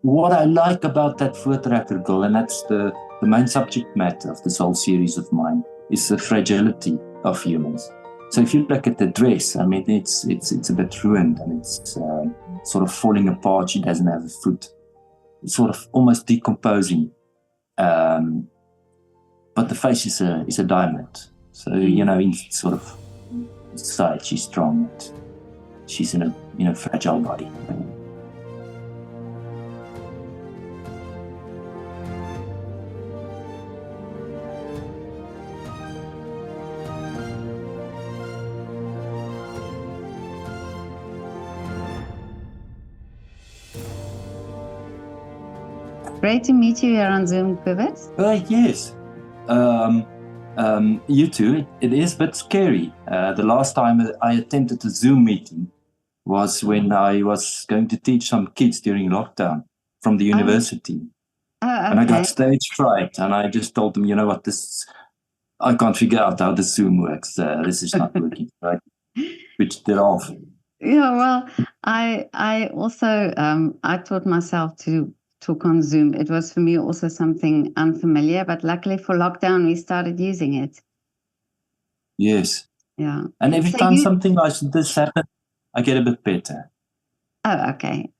what I like about that voortrekkergirl, and that's the main subject matter of this whole series of mine, is the fragility of humans. So if you look at the dress, I mean, it's a bit ruined and it's sort of falling apart. She doesn't have a foot. It's sort of almost decomposing. But the face is a diamond. So, in sort of inside, she's strong. She's in a fragile body. Great to meet you here on Zoom, Cobus. Yes. You too. It is a bit scary. The last time I attempted a Zoom meeting was when I was going to teach some kids during lockdown from the university. Okay. And I got stage fright, and I just told them, you know what, I can't figure out how the Zoom works. This is not working, right? Which they're off. Yeah, well, I also I taught myself to talk on Zoom. It was for me also something unfamiliar, but luckily for lockdown, we started using it. Yes. Yeah. And every time something like this happens, I get a bit better. Oh, okay.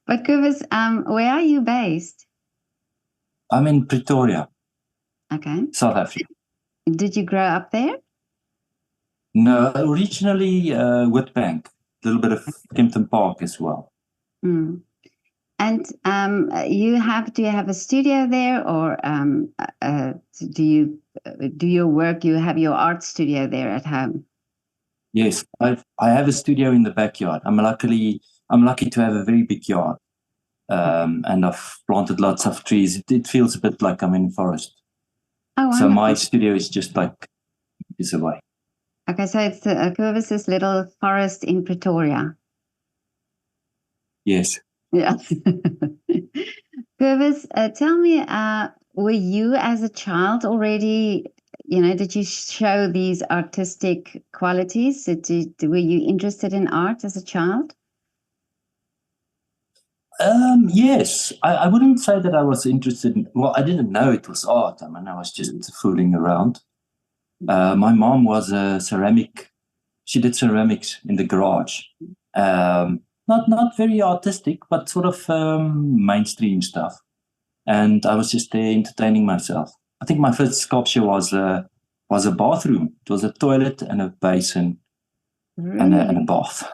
But Cobus, where are you based? I'm in Pretoria. Okay. South Africa. Did you grow up there? No, originally Witbank, a little bit of Kempton Park as well. Mm. And do you have a studio there, or do you do your work? You have your art studio there at home? Yes, I have a studio in the backyard. I'm lucky to have a very big yard, and I've planted lots of trees. It feels a bit like I'm in a forest. Oh, so my studio is just like this away. Okay, so it's Cobus's little forest in Pretoria. Yes. Yeah. Cobus, tell me, were you as a child already, did you show these artistic qualities? Were you interested in art as a child? Yes. I wouldn't say that I was interested in, well, I didn't know it was art. I mean, I was just fooling around. My mom was a ceramic. She did ceramics in the garage. Not very artistic, but sort of mainstream stuff. And I was just there entertaining myself. I think my first sculpture was a bathroom. It was a toilet and a basin and a bath.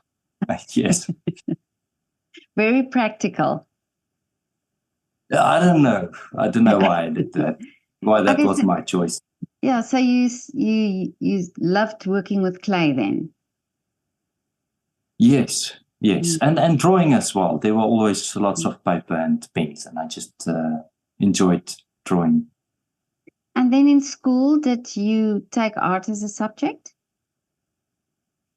Yes. Very practical. I don't know why I did that. Why that was my choice. Yeah, so you loved working with clay then? Yes. And drawing as well. There were always lots of paper and pens, and I just enjoyed drawing. And then in school, did you take art as a subject?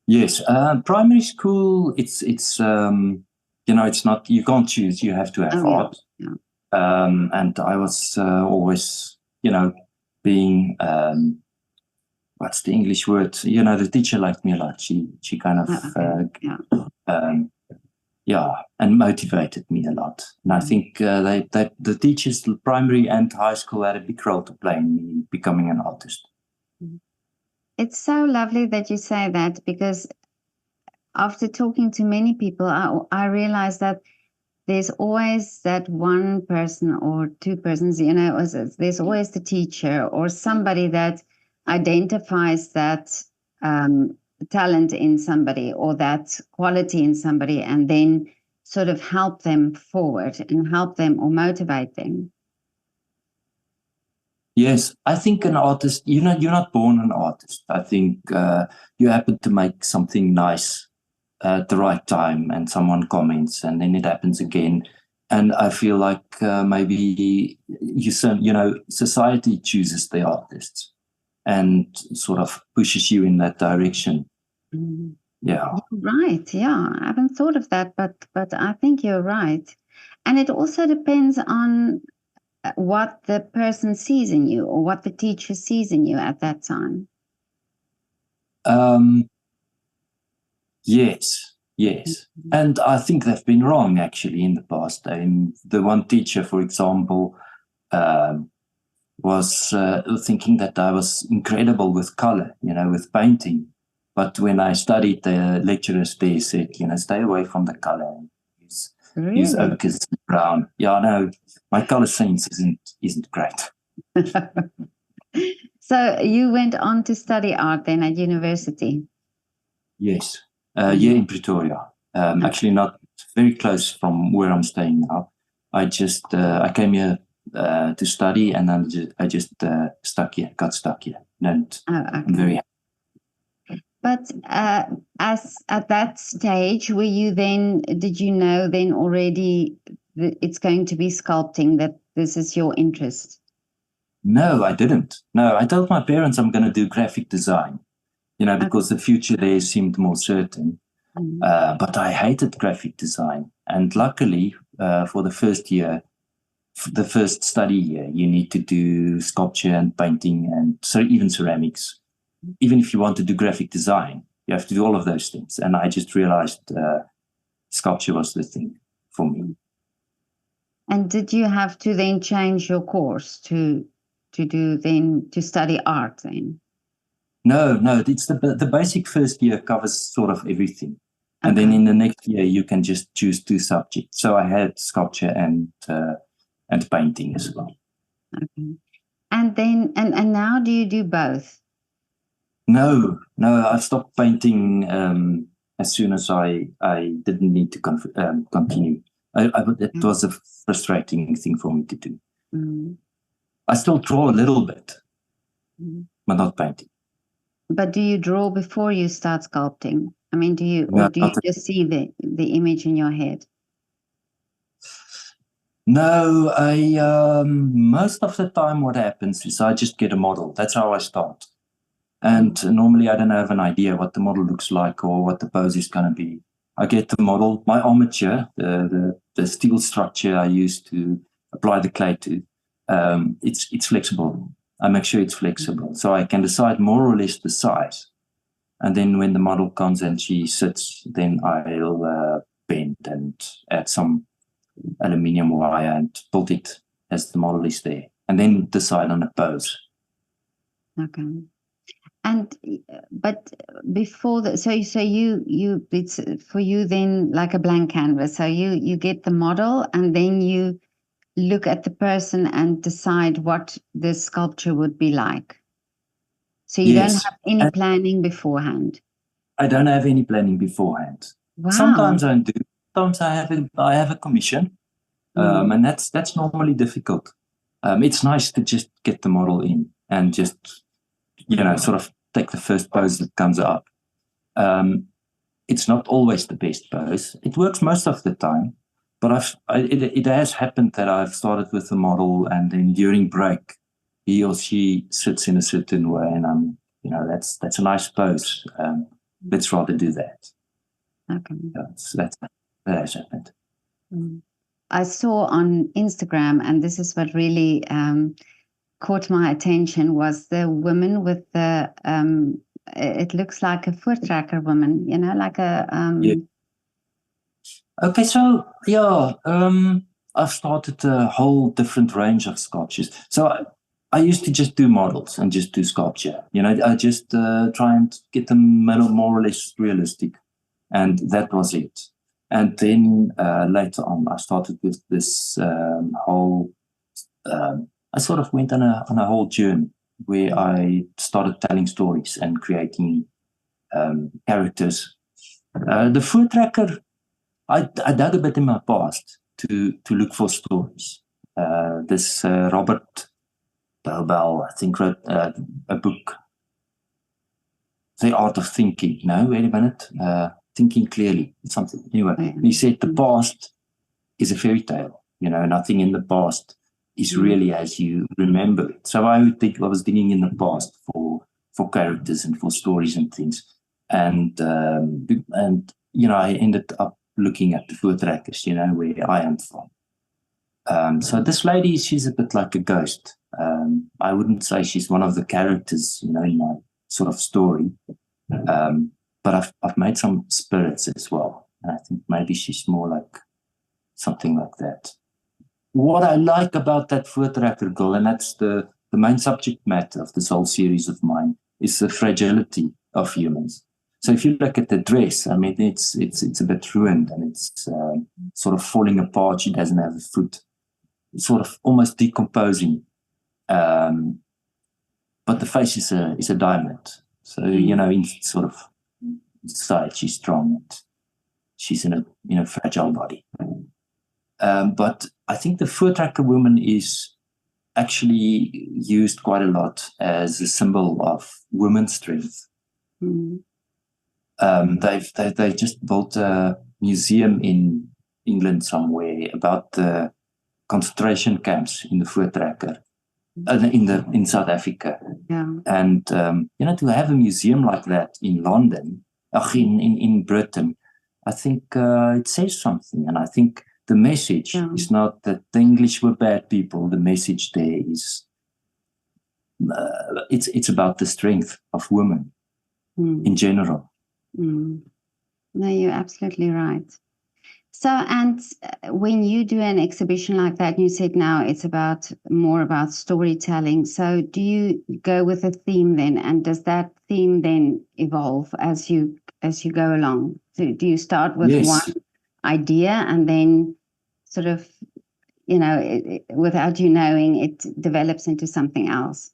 Yes, primary school. It's it's not, you can't choose. You have to have art. Yeah. And I was always being what's the English word? The teacher liked me a lot. She kind of and motivated me a lot. And I think that the teachers, primary and high school, had a big role to play in me becoming an artist. It's so lovely that you say that, because after talking to many people, I realized that there's always that one person or two persons, there's always the teacher or somebody that identifies that talent in somebody or that quality in somebody, and then sort of help them forward and help them or motivate them. Yes, I think an artist, you're not born an artist. I think you happen to make something nice at the right time, and someone comments, and then it happens again. And I feel like maybe society chooses the artists and sort of pushes you in that direction. Mm-hmm. Yeah. You're right. Yeah, I haven't thought of that, but I think you're right. And it also depends on what the person sees in you or what the teacher sees in you at that time. Yes. Yes. And I think they've been wrong, actually, in the past. The one teacher, for example, was thinking that I was incredible with color, with painting. But when I studied, the lecturers there said, stay away from the color. Use Really? ochres and brown. Yeah, no, my color sense isn't great. So you went on to study art then at university? Yes, here in Pretoria. Actually, not very close from where I'm staying now. I came here to study, and then I just got stuck here. And I'm very happy. But as at that stage, did you know then already that it's going to be sculpting, that this is your interest? No, I didn't. No, I told my parents I'm going to do graphic design, because the future there seemed more certain. But I hated graphic design. And luckily, for the first year, the first study year, you need to do sculpture and painting and even ceramics. Even if you want to do graphic design, you have to do all of those things. And I just realized sculpture was the thing for me. And did you have to then change your course to study art then? No, it's the basic first year covers sort of everything. And then in the next year, you can just choose 2 subjects. So I had sculpture and painting as well. Okay. And then, and now do you do both? No, I stopped painting as soon as I didn't need to continue. It was a frustrating thing for me to do. I still draw a little bit, but not painting. But do you draw before you start sculpting? I mean, do you just see the image in your head? No, I most of the time what happens is I just get a model. That's how I start. And normally I don't have an idea what the model looks like or what the pose is going to be. I get the model, my armature, the steel structure I use to apply the clay to, it's flexible. I make sure it's flexible. So I can decide more or less the size. And then when the model comes and she sits, then I'll bend and add some aluminium wire and build it as the model is there. And then decide on a pose. Okay. And but before that, so you it's for you then like a blank canvas. So you get the model and then you look at the person and decide what the sculpture would be like. So you don't have any planning beforehand. I don't have any planning beforehand. Wow. Sometimes I do. Sometimes I have a commission, and that's normally difficult. It's nice to just get the model in and just sort of take the first pose that comes up. It's not always the best pose. It works most of the time, but it has happened that I've started with the model and then during break, he or she sits in a certain way, and I'm, that's a nice pose. Let's rather do that. Okay. That has happened. I saw on Instagram, and this is what really caught my attention, was the woman with the it looks like a foot tracker woman, like a Okay, so I've started a whole different range of sculptures. So I used to just do models and just do sculpture. I just try and get them more or less realistic, and that was it. And then later on, I started with this whole. I sort of went on a whole journey where I started telling stories and creating characters. The foot tracker, I dug a bit in my past to look for stories. This Robert Bell, I think, wrote a book, The Art of Thinking. No, wait a minute. Thinking Clearly, something. Anyway, he said the past is a fairy tale. Nothing in the past is really as you remember it. So I would think I was digging in the past for characters and for stories and things. And I ended up looking at the foot trackers, where I am from. So this lady, she's a bit like a ghost. I wouldn't say she's one of the characters, in my sort of story. But I've made some spirits as well. And I think maybe she's more like something like that. What I like about that voortrekker girl, and that's the main subject matter of this whole series of mine, is the fragility of humans. So if you look at the dress, I mean, it's a bit ruined and it's sort of falling apart. She doesn't have a foot, sort of almost decomposing. But the face is a diamond. So, in sort of inside, she's strong and she's in a fragile body. But I think the voortrekker woman is actually used quite a lot as a symbol of women's strength. They've just built a museum in England somewhere about the concentration camps in the voortrekker, in South Africa. Yeah. And to have a museum like that in London, in Britain, I think it says something. And I think the message is not that the English were bad people. The message there is it's about the strength of women in general. No, you're absolutely right. So, and when you do an exhibition like that, you said now it's more about storytelling. So do you go with a theme then? And does that theme then evolve as you go along? So do you start with one idea and then sort of, without you knowing, it develops into something else?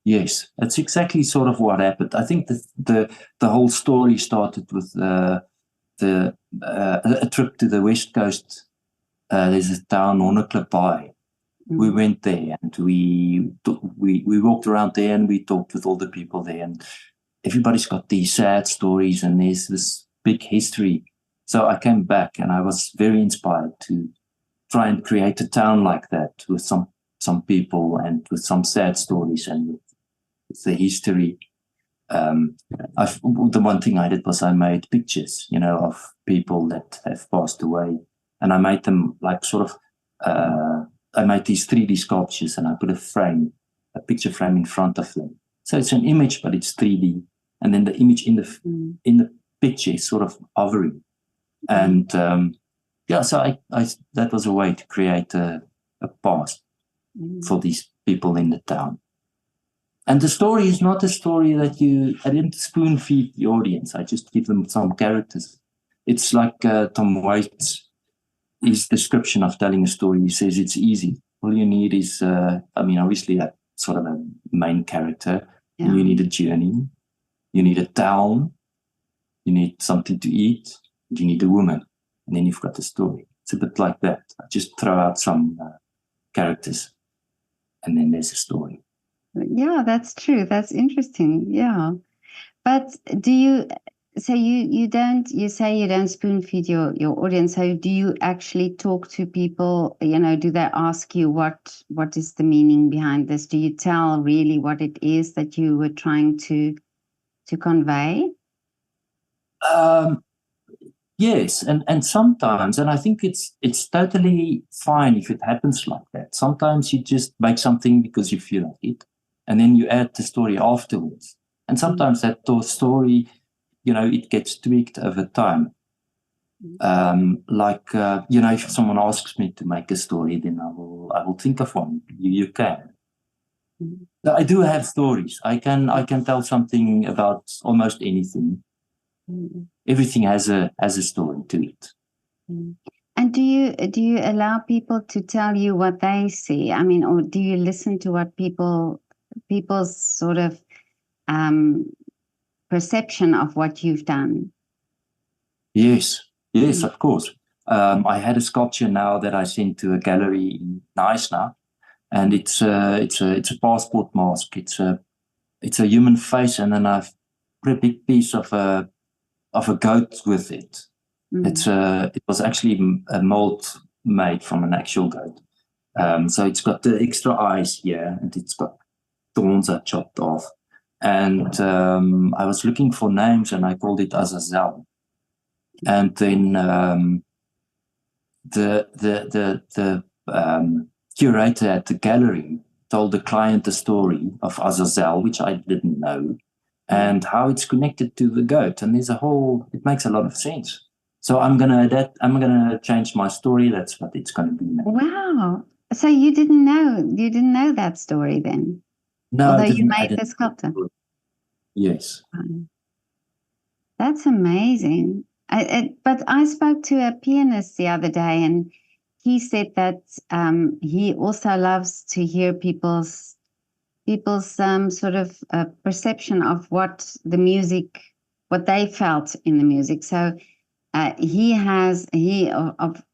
Yes, that's exactly sort of what happened. I think the whole story started with a trip to the West Coast. There's a town, Honneklipbaai. We went there and we walked around there and we talked with all the people there, and everybody's got these sad stories and there's this big history. So I came back and I was very inspired to try and create a town like that with some people and with some sad stories and with the history. The one thing I did was I made pictures, of people that have passed away, and I made them like sort of. I made these 3D sculptures, and I put a picture frame in front of them. So it's an image, but it's 3D, and then the image in the picture is sort of hovering, and so I that was a way to create a past for these people in the town. And the story is not a story that I didn't spoon feed the audience. I just give them some characters. It's like Tom Waite's his description of telling a story. He says it's easy. All you need is, obviously a sort of a main character. Yeah. You need a journey. You need a town. You need something to eat. You need a woman. And then you've got a story. It's a bit like that. I just throw out some characters and then there's a story. Yeah, that's true. That's interesting. Yeah. But do you say you don't spoon feed your audience? So do you actually talk to people? Do they ask you what is the meaning behind this? Do you tell really what it is that you were trying to convey? Yes, and sometimes, and I think it's totally fine if it happens like that. Sometimes you just make something because you feel like it, and then you add the story afterwards. And sometimes that story, it gets tweaked over time. If someone asks me to make a story, then I will think of one. You can. I do have stories. I can tell something about almost anything. Everything has a story to it. And do you allow people to tell you what they see? I mean, or do you listen to what people's sort of perception of what you've done? Yes, of course. I had a sculpture now that I sent to a gallery in Knysna, and it's a passport mask. It's a human face, and then I've put a big piece of a goat with it. It was actually a mold made from an actual goat. So it's got the extra eyes here, and it's got thorns are chopped off. And I was looking for names, and I called it Azazel. And then the curator at the gallery told the client the story of Azazel, which I didn't know, and how it's connected to the goat. And it makes a lot of sense. So I'm gonna change my story. That's what it's gonna be now. Wow. So you didn't know that story then? No, Although I you didn't. made the sculptor. Yes. That's amazing. But I spoke to a pianist the other day, and he said that he also loves to hear people's sort of perception of what they felt in the music. So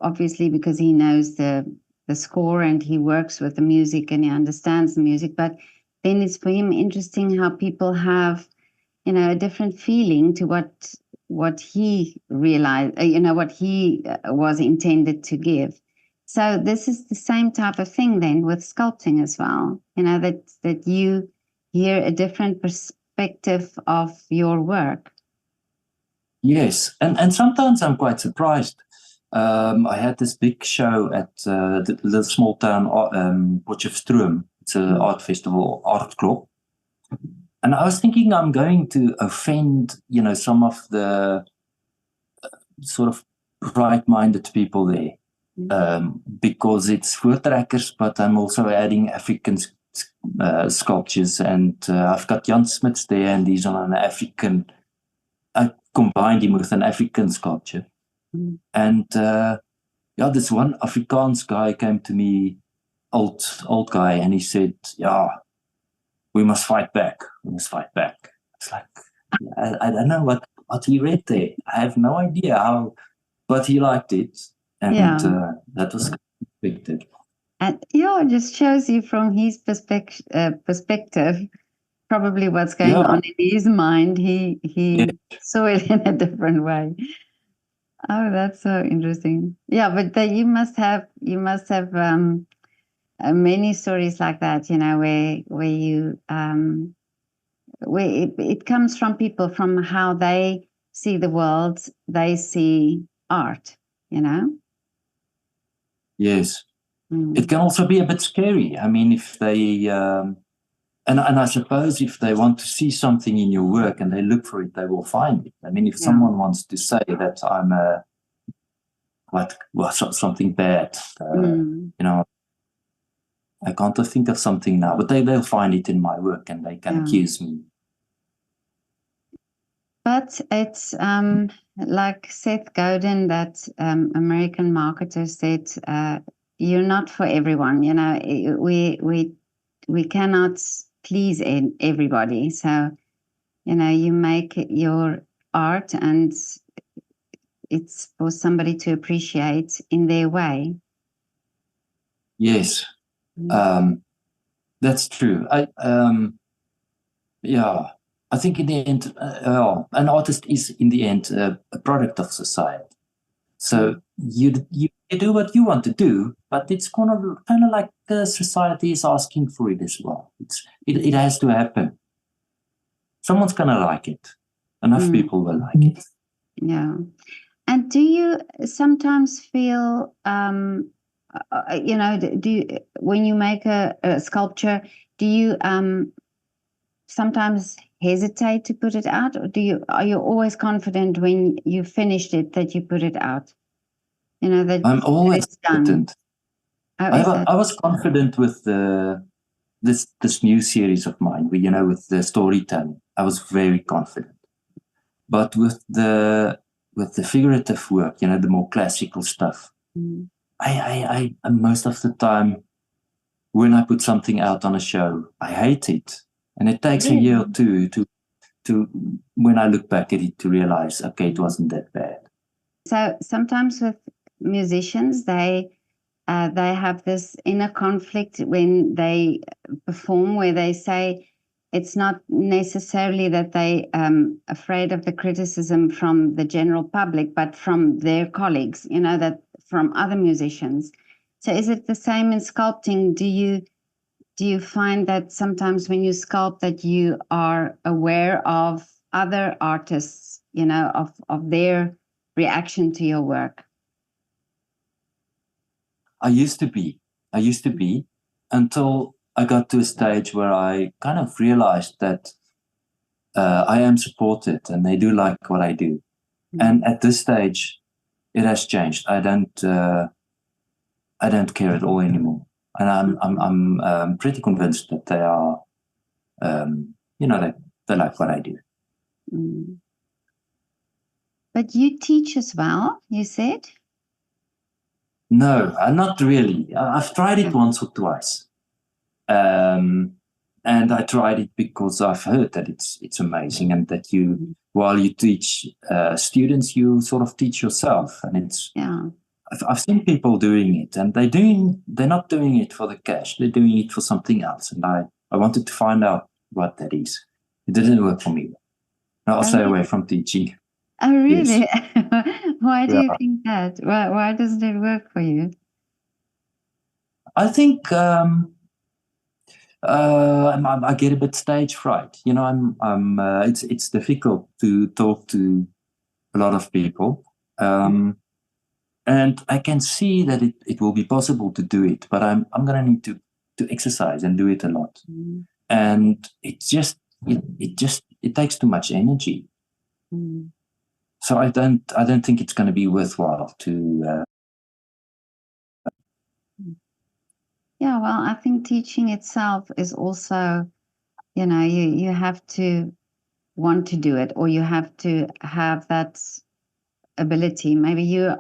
obviously, because he knows the score and he works with the music and he understands the music, but then it's for him interesting how people have, a different feeling to what he realized, what he was intended to give. So this is the same type of thing then with sculpting as well, that you hear a different perspective of your work. Yes, and sometimes I'm quite surprised. I had this big show at the little small town, Potchefstroom. It's an art festival, Art Club. And I was thinking I'm going to offend, some of the sort of right-minded people there, because it's voortrekkers, but I'm also adding African sculptures, and I've got Jan Smits there, and he's on an African. I combined him with an African sculpture, and this one Afrikaans guy came to me, old guy, and he said, "Yeah, we must fight back. We must fight back." It's like I don't know what he read there. I have no idea how, but he liked it, and that was expected. And it just shows you from his perspective, probably what's going on in his mind. He saw it in a different way. Oh, that's so interesting. Yeah, but you must have many stories like that, where you where it comes from people, from how they see the world, they see art, Yes. It can also be a bit scary. I mean, if they and I suppose if they want to see something in your work and they look for it, they will find it. I mean, if someone wants to say that I'm something bad, I can't think of something now, but they'll find it in my work and they can accuse me. But it's like Seth Godin, that American marketer, said, "You're not for everyone. We cannot please everybody. So, you make your art, and it's for somebody to appreciate in their way." Yes, that's true. I think in the end, an artist is in the end a product of society. So you do what you want to do, but it's kind of like society is asking for it as well. It has to happen. Someone's gonna like it. Enough people will like it. Yeah. And do you sometimes feel, when you make a sculpture, do you sometimes hesitate to put it out, or are you always confident when you finished it that you put it out? That I'm always confident. I was confident with this new series of mine, with the storytelling. I was very confident. But with the figurative work, the more classical stuff, I most of the time when I put something out on a show, I hate it, and it takes a year or two to when I look back at it to realize, okay, it wasn't that bad. So sometimes with musicians, they have this inner conflict when they perform, where they say it's not necessarily that they afraid of the criticism from the general public, but from their colleagues, that from other musicians. So is it the same in sculpting? Do you find that sometimes when you sculpt that you are aware of other artists, of their reaction to your work? I used to be until I got to a stage where I kind of realized that I am supported and they do like what I do. And at this stage, It has changed. I don't care at all anymore, and I'm pretty convinced that they are, they like what I do. Mm. But you teach as well, you said? No, not really. I've tried it once or twice, and I tried it because I've heard that it's amazing, and that you, while you teach students, you sort of teach yourself, and it's. Yeah. I've seen people doing it, and they're not doing it for the cash. They're doing it for something else, and I wanted to find out what that is. It didn't work for me. I'll stay away from teaching. Oh, really? Yes. Why do Yeah. you think that? Why doesn't it work for you? I think I get a bit stage fright. It's difficult to talk to a lot of people, and I can see that it will be possible to do it, but I'm going to need to exercise and do it a lot, and it takes too much energy. So I don't think it's going to be worthwhile to. Yeah, well, I think teaching itself is also, you have to want to do it, or you have to have that ability. Maybe you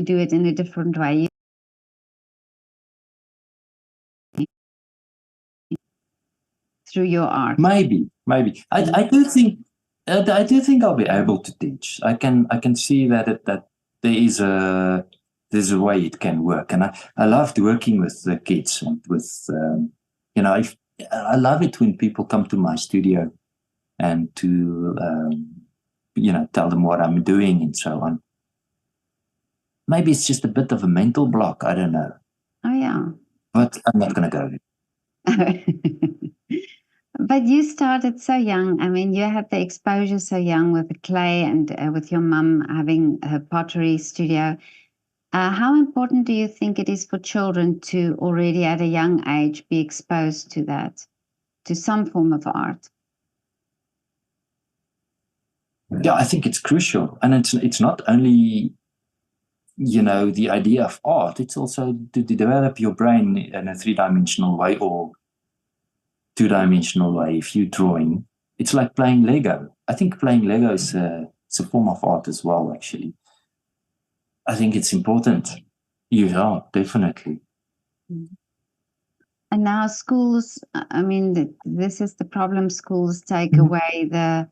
do it in a different way. Through your art. Maybe. I do think I'll be able to teach. I can see that there's a way it can work, and I loved working with the kids, and with I love it when people come to my studio and to tell them what I'm doing and so on. Maybe it's just a bit of a mental block. I don't know. Oh yeah. But I'm not going to go there. But you started so young. I mean, you had the exposure so young with the clay, and with your mum having her pottery studio. How important do you think it is for children to already at a young age be exposed to that, to some form of art? Yeah, I think it's crucial, and it's not only the idea of art. It's also to develop your brain in a 3-dimensional way or 2-dimensional way. If you're drawing, it's like playing Lego. I think playing Lego is it's a form of art as well, actually. I think it's important. Yeah, definitely. And now schools, I mean, this is the problem. Schools take away the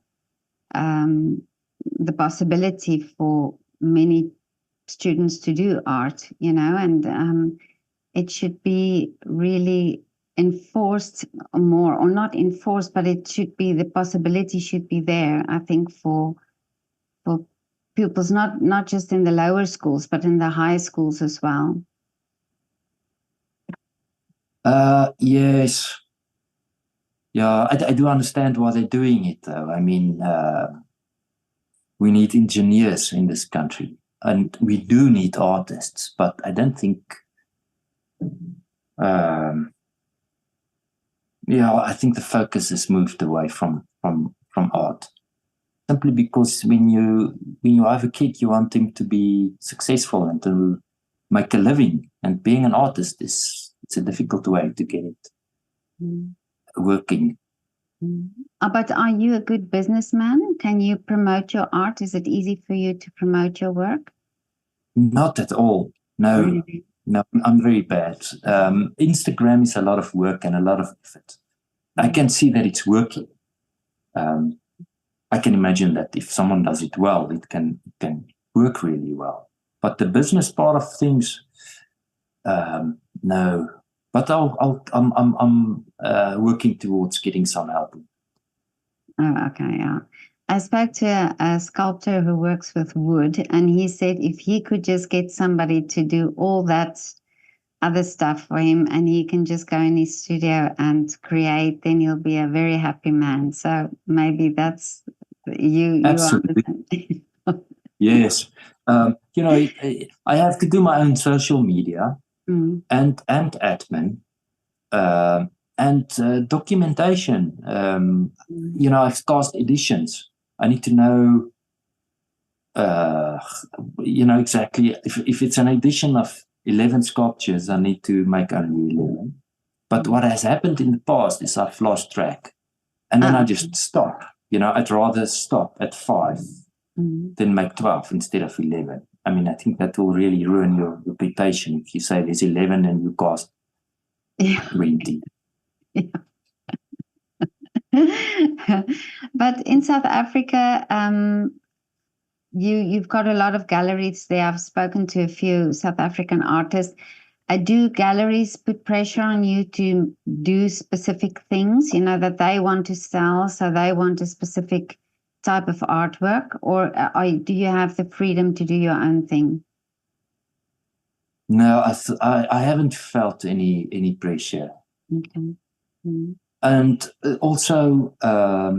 possibility for many students to do art, and it should be really enforced more, or not enforced, but it should be, the possibility should be there, I think, for pupils, not just in the lower schools, but in the high schools as well. Yes. Yeah, I do understand why they're doing it, though. I mean, we need engineers in this country, and we do need artists, but I don't think. I think the focus has moved away from art, simply because when you have a kid, you want him to be successful and to make a living, and being an artist it's a difficult way to get it working. But are you a good businessman? Can you promote your art? Is it easy for you to promote your work? Not at all. No. Really? No, I'm very bad. Instagram is a lot of work and a lot of effort. I can see that it's working. I can imagine that if someone does it well, it can work really well. But the business part of things, no. But I'm working towards getting some help. Oh, okay, yeah. I spoke to a sculptor who works with wood, and he said if he could just get somebody to do all that other stuff for him, and he can just go in his studio and create, then he'll be a very happy man. So maybe that's you. Absolutely. Yes. I have to do my own social media and admin and documentation. I've cast editions. I need to know exactly. If it's an edition of 11 sculptures, I need to make only 11. But what has happened in the past is I've lost track. And then I just stop. I'd rather stop at 5 than make 12 instead of 11. I mean, I think that will really ruin your reputation if you say there's 11 and you cast 20. Yeah. But in South Africa, you've got a lot of galleries there. I've spoken to a few South African artists. Do galleries put pressure on you to do specific things, that they want to sell, so they want a specific type of artwork, or do you have the freedom to do your own thing? No, I haven't felt any pressure. Okay. Mm-hmm. And also, I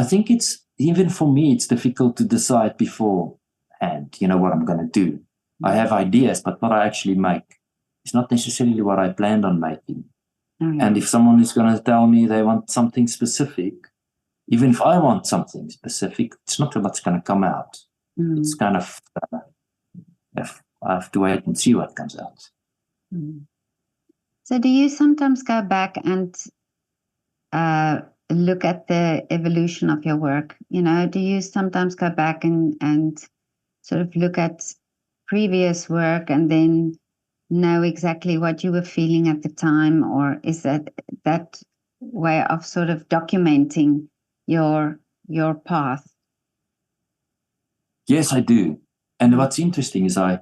think it's, even for me, it's difficult to decide beforehand, what I'm going to do. I have ideas, but what I actually make is not necessarily what I planned on making. Mm-hmm. And if someone is going to tell me they want something specific, even if I want something specific, it's not what's going to come out. Mm-hmm. It's kind of, I have to wait and see what comes out. Mm-hmm. So do you sometimes go back and look at the evolution of your work? Do you sometimes go back and sort of look at previous work and then know exactly what you were feeling at the time? Or is that way of sort of documenting your path? Yes, I do. And what's interesting is I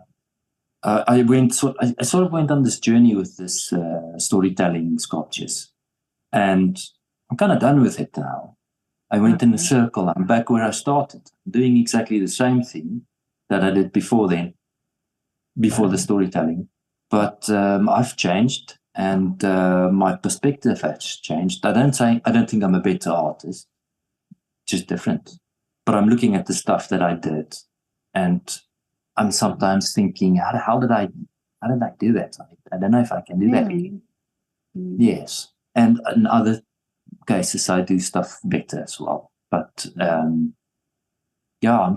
sort of went on this journey with this storytelling sculptures, and I'm kind of done with it now. I went in a circle. I'm back where I started, doing exactly the same thing that I did before the storytelling. But I've changed, and my perspective has changed. I don't think I'm a better artist, just different. But I'm looking at the stuff that I did, and I'm sometimes thinking, how did I do that? I don't know if I can do that again. Mm-hmm. Yes. And in other cases, I do stuff better as well. But I'm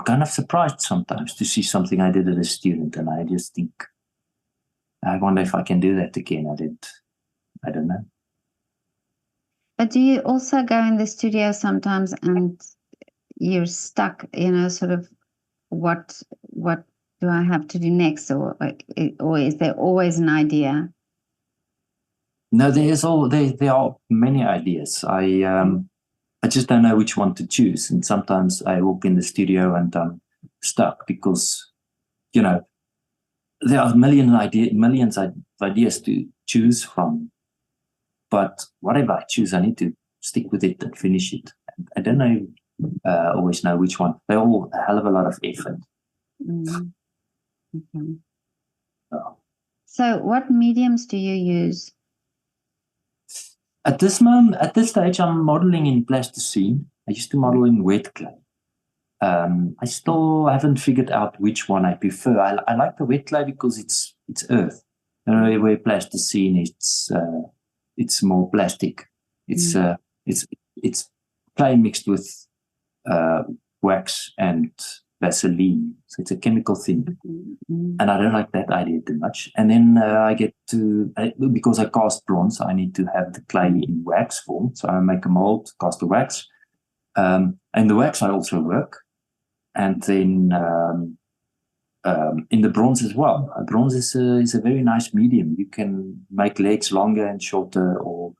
kind of surprised sometimes to see something I did as a student, and I just think, I wonder if I can do that again. I don't know. But do you also go in the studio sometimes and you're stuck, sort of what do I have to do next, or is there always an idea? No, there are many ideas. I just don't know which one to choose, and sometimes I walk in the studio and I'm stuck because there are millions of ideas to choose from. But whatever I choose, I need to stick with it and finish it. And I don't always know which one. They're all a hell of a lot of effort. Mm-hmm. Okay. So what mediums do you use? At this stage, I'm modeling in plasticine. I used to model in wet clay. I still haven't figured out which one I prefer. I like the wet clay because it's earth. Where plasticine, it's more plastic. It's clay mixed with wax and Vaseline, so it's a chemical thing. Mm-hmm. And I don't like that idea too much. And then I get to, because I cast bronze, I need to have the clay in wax form. So I make a mold, cast the wax, and the wax I also work. And then in the bronze as well. Bronze is a very nice medium. You can make legs longer and shorter, or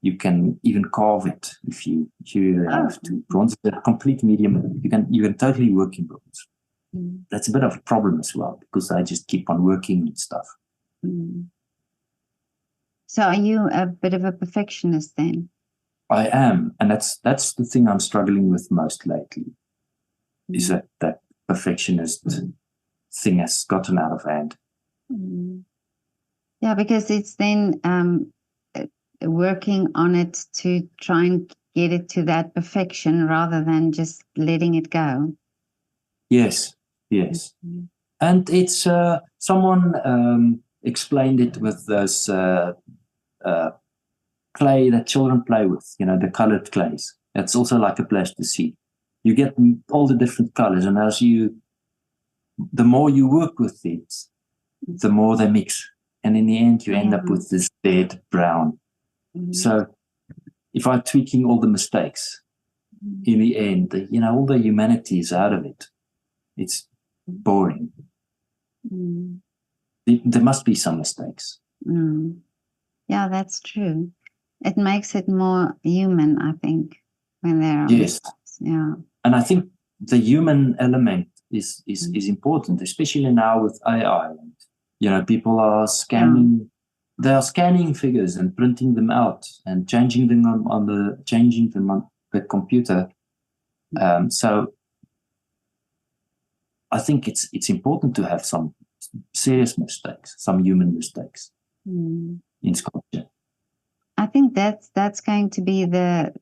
you can even carve it if you really have to. Bronze is a complete medium. You can totally work in bronze. Mm. That's a bit of a problem as well, because I just keep on working with stuff. Mm. So are you a bit of a perfectionist then? I am, and that's the thing I'm struggling with most lately. Mm. Is that perfectionist thing has gotten out of hand. Mm. Yeah, because it's then working on it to try and get it to that perfection rather than just letting it go. Yes. Mm-hmm. And it's someone explained it with those clay that children play with, the colored clays. It's also like a plasticine. You get all the different colors, and the more you work with it, the more they mix. And in the end, you end up with this dead brown. So if I'm tweaking all the mistakes, in the end, all the humanity is out of it. It's boring. There must be some mistakes. Yeah, that's true. It makes it more human, I think, when there are mistakes. Yeah. And I think the human element is important, especially now with AI. People are scanning. They are scanning figures and printing them out and changing them on the computer. So I think it's important to have some serious mistakes, some human mistakes in sculpture. I think that's going to be the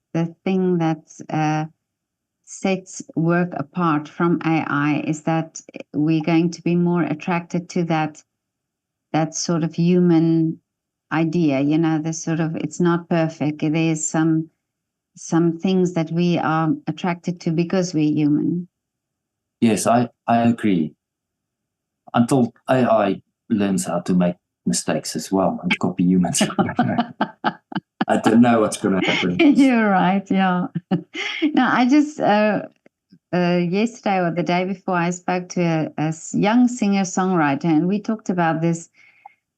thing that sets work apart from AI, is that we're going to be more attracted to that sort of human idea. The sort of, it's not perfect. There's some things that we are attracted to because we're human. Yes, I agree. Until AI learns how to make mistakes as well and copy humans. I don't know what's going to happen. You're right, yeah. Now, I just, yesterday or the day before, I spoke to a young singer-songwriter, and we talked about this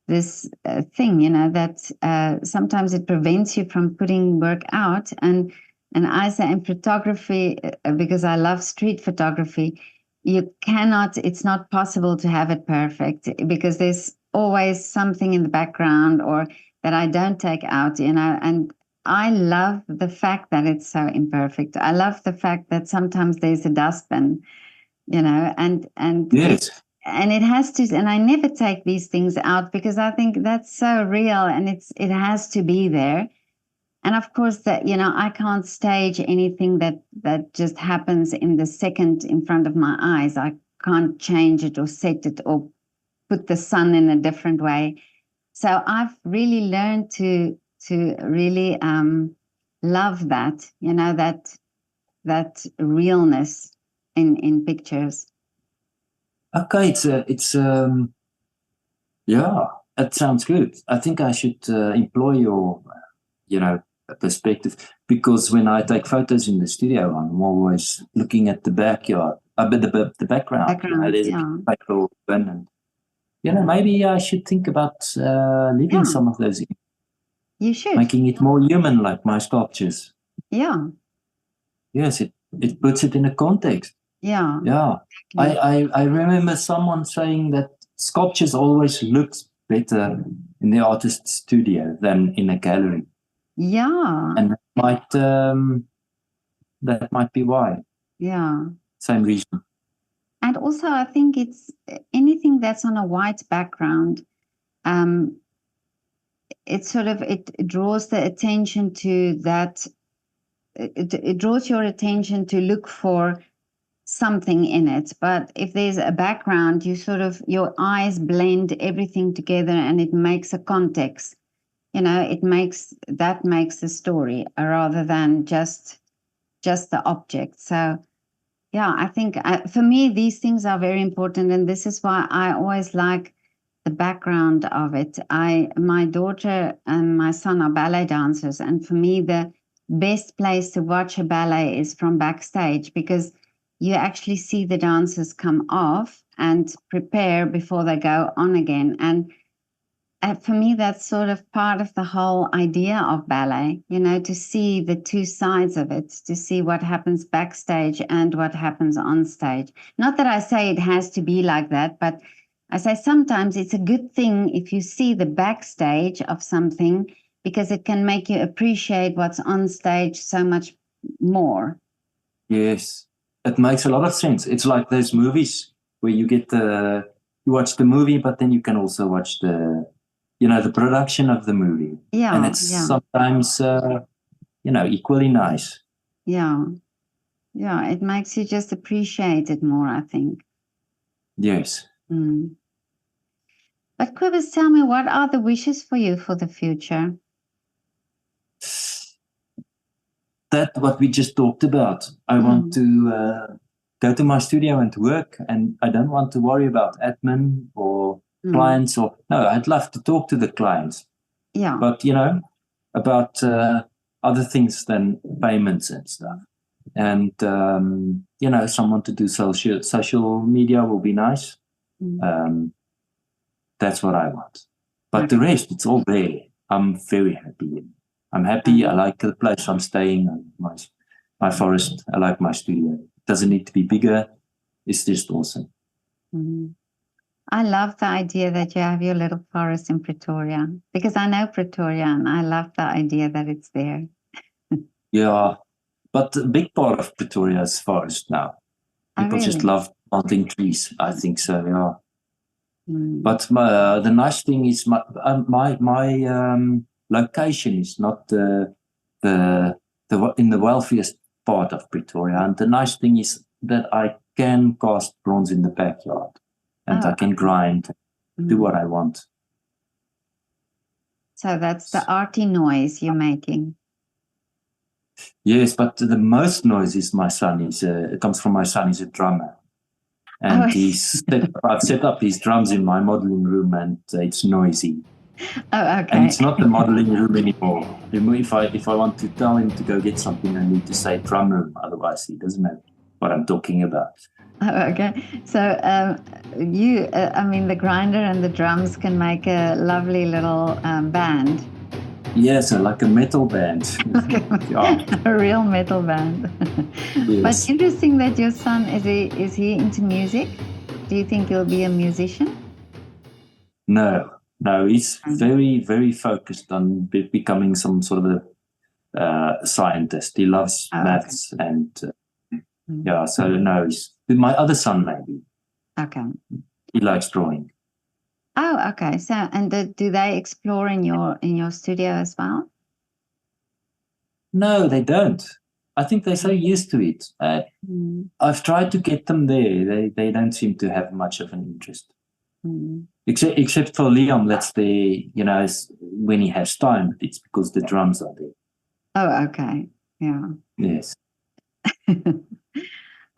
thing, that sometimes it prevents you from putting work out. And I say in photography, because I love street photography, it's not possible to have it perfect, because there's always something in the background or that I don't take out, and I love the fact that it's so imperfect. I love the fact that sometimes there's a dustbin, and yes. And it has to, and I never take these things out because I think that's so real, and it has to be there. And of course that, I can't stage anything that just happens in the second in front of my eyes. I can't change it or set it or put the sun in a different way. So I've really learned to really love that, that realness in pictures. Okay, yeah, that sounds good. I think I should employ your, perspective, because when I take photos in the studio, I'm always looking at the backyard, the background. There's a big bin, and maybe I should think about leaving some of those in. You should. Making it more human, like my sculptures. Yeah. Yes, it puts it in a context. Yeah. Yeah. Exactly. I remember someone saying that sculptures always looks better in the artist's studio than in a gallery. Yeah. And that might be why. Yeah. Same reason. And also I think it's anything that's on a white background, it draws the attention to that. It draws your attention to look for something in it. But if there's a background, your eyes blend everything together and it makes a context. It makes the story rather than just the object. So yeah, I think for me these things are very important, and this is why I always like the background of it. My daughter and my son are ballet dancers, and for me the best place to watch a ballet is from backstage, because you actually see the dancers come off and prepare before they go on again. And for me, that's sort of part of the whole idea of ballet, to see the two sides of it, to see what happens backstage and what happens on stage. Not that I say it has to be like that, but I say sometimes it's a good thing if you see the backstage of something, because it can make you appreciate what's on stage so much more. Yes, it makes a lot of sense. It's like those movies where you watch the movie, but then you can also watch the production of the movie. Yeah. And it's sometimes, equally nice. Yeah. Yeah. It makes you just appreciate it more, I think. Yes. Mm. But Cobus, tell me, what are the wishes for you for the future? that what we just talked about. I want to go to my studio and work, and I don't want to worry about admin or clients or no. I'd love to talk to the clients, but about other things than payments and stuff. And someone to do social media will be nice. That's what I want. But the rest, it's all there. I'm very happy. I'm happy. I like the place I'm staying. My forest. I like my studio. It doesn't need to be bigger. It's just awesome. I love the idea that you have your little forest in Pretoria, because I know Pretoria and I love the idea that it's there. Yeah, but a big part of Pretoria is forest now. People just love planting trees. I think so, yeah. But the nice thing is my location is not in the wealthiest part of Pretoria, and the nice thing is that I can cast bronze in the backyard, and I can grind, do what I want. So that's the arty noise you're making. Yes, but the most noise is my son. It comes from my son. He's a drummer. And I've set up his drums in my modeling room, and it's noisy. Oh, okay. And it's not the modeling room anymore. If I want to tell him to go get something, I need to say drum room. Otherwise, he doesn't know what I'm talking about. Oh, okay. So the grinder and the drums can make a lovely little band. Yes, like a metal band. A real metal band. Yes. But interesting that your son, is he into music? Do you think he'll be a musician? No, he's very, very focused on becoming some sort of a scientist. He loves maths and so no, he's with my other son maybe. Okay. He likes drawing. Oh, okay. So, and do they explore in your studio as well? No, they don't. I think they're so used to it. I've tried to get them there. They don't seem to have much of an interest. Except for Liam, that's when he has time. It's because the drums are there. Oh, okay. Yeah. Yes.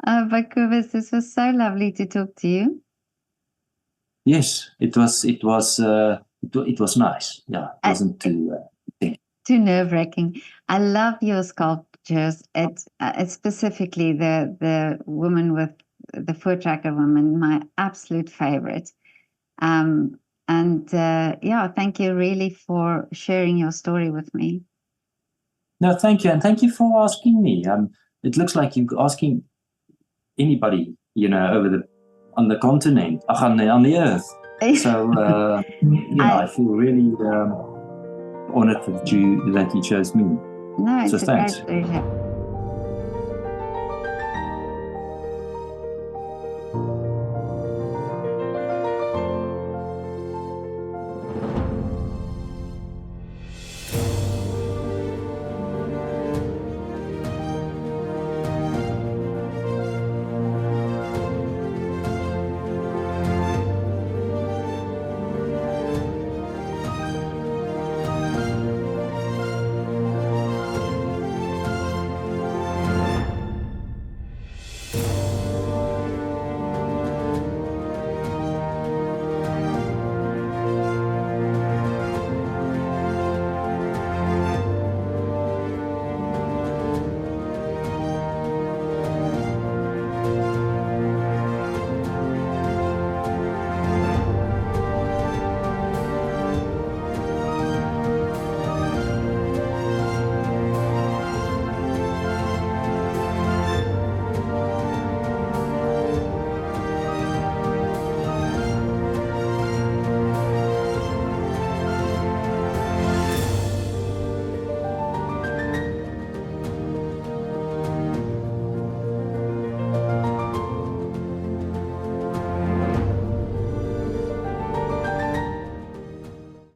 But Cobus, this was so lovely to talk to you. Yes, it was nice. Yeah, it wasn't too nerve-wracking. I love your sculptures. It's specifically the woman with the foot tracker woman, my absolute favorite. Thank you really for sharing your story with me. No, thank you, and thank you for asking me. It looks like you're asking anybody, on the continent, on the earth. So, I feel really honored that you chose me. No, it's so a thanks. great pleasure.